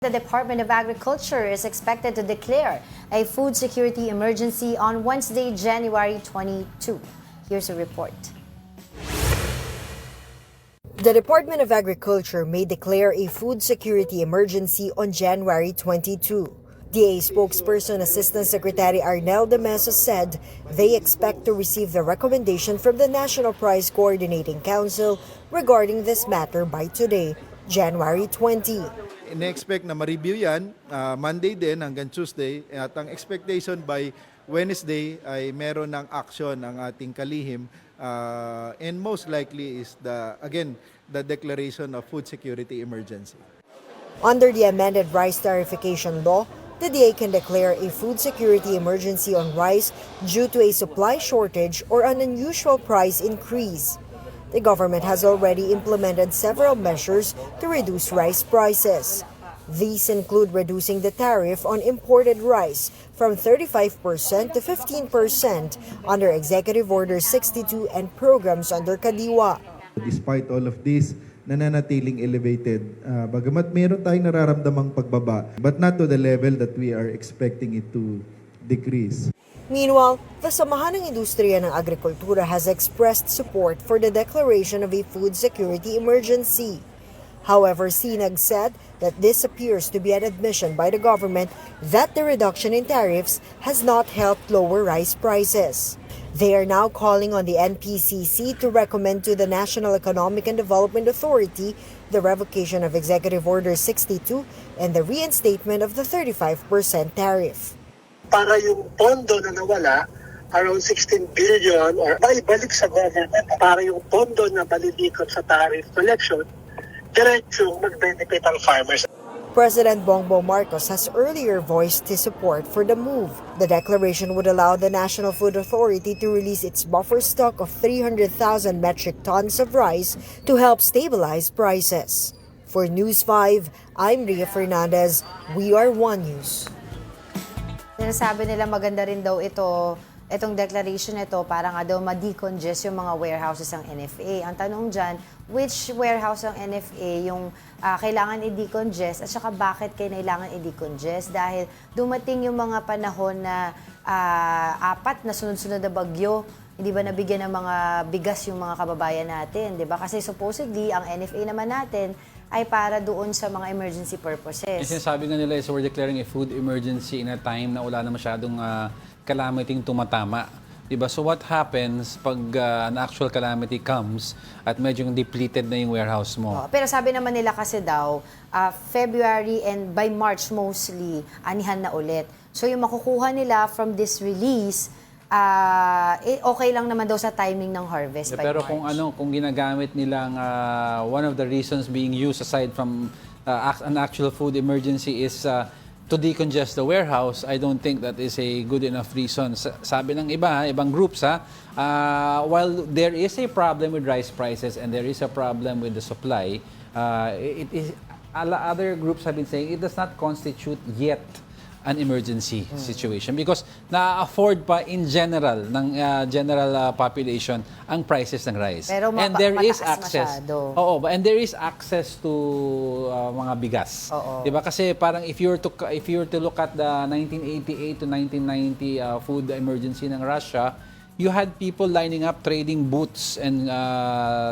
The Department of Agriculture is expected to declare a food security emergency on Wednesday, January 22. Here's a report. The Department of Agriculture may declare a food security emergency on January 22. DA spokesperson Assistant Secretary Arnel de Mesa said they expect to receive the recommendation from the National Price Coordinating Council regarding this matter by today, January 20. In-expect na ma-review yan, Monday din hanggang Tuesday, at ang expectation by Wednesday ay meron ng action ang ating kalihim, and most likely is the declaration of food security emergency. Under the amended rice tariffication law, the DA can declare a food security emergency on rice due to a supply shortage or an unusual price increase. The government has already implemented several measures to reduce rice prices. These include reducing the tariff on imported rice from 35% to 15% under Executive Order 62 and programs under Kadiwa. Despite all of this, nananatiling elevated. Bagamat meron tayong nararamdamang pagbaba, but not to the level that we are expecting it to decrease. Meanwhile, the Samahan ng Industriya ng Agrikultura has expressed support for the declaration of a food security emergency. However, SINAG said that this appears to be an admission by the government that the reduction in tariffs has not helped lower rice prices. They are now calling on the NPCC to recommend to the National Economic and Development Authority the revocation of Executive Order 62 and the reinstatement of the 35% tariff. Para yung pondo na nawala, around 16 billion or maibalik sa government para yung pondo na malilikot sa tariff collection, diretsong mag-benefit ang farmers. President Bongbong Marcos has earlier voiced his support for the move. The declaration would allow the National Food Authority to release its buffer stock of 300,000 metric tons of rice to help stabilize prices. For News 5, I'm Ria Fernandez. We are One News. Sinasabi nila maganda rin daw itong declaration ito para nga daw ma-decongest yung mga warehouses ng NFA. Ang tanong dyan, which warehouse ng NFA yung kailangan i-decongest at saka bakit kailangan i-decongest? Dahil dumating yung mga panahon na apat na sunod-sunod na bagyo, hindi ba nabigyan ng mga bigas yung mga kababayan natin, di ba? Kasi supposedly, ang NFA naman natin ay para doon sa mga emergency purposes. Yung sinasabi nga nila is we're declaring a food emergency in a time na wala na masyadong calamity tumatama. Diba? So what happens pag an actual calamity comes at medyo depleted na yung warehouse mo? Pero sabi naman nila kasi daw, February and by March mostly, anihan na ulit. So yung makukuha nila from this release, okay lang naman daw sa timing ng harvest by Pero March. kung ginagamit nilang one of the reasons being used aside from an actual food emergency is to decongest the warehouse, I don't think that is a good enough reason. Sabi ng ibang groups, while there is a problem with rice prices and there is a problem with the supply, other groups have been saying it does not constitute yet an emergency situation because na-afford pa in general ng general population ang prices ng rice. Pero and there is mataas access. masyado. Oo, and there is access to mga bigas. Oo. 'Di ba? Kasi parang if you were to look at the 1988 to 1990 food emergency ng Russia, you had people lining up trading boots and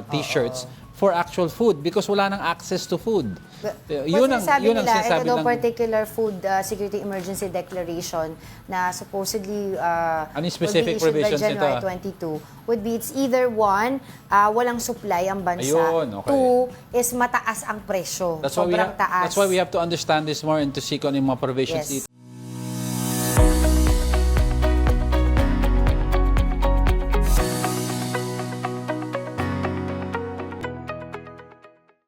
t-shirts for actual food because wala nang access to food. Yun ang sinasabi ito daw ng particular food security emergency declaration na supposedly ano yung specific will be issued provisions by January nito? 22 would be it's either one, walang supply ang bansa. Ayun, okay. Two, is mataas ang presyo. Sobrang taas. That's why we have to understand this more and to seek on yung mga provisions Yes. dito.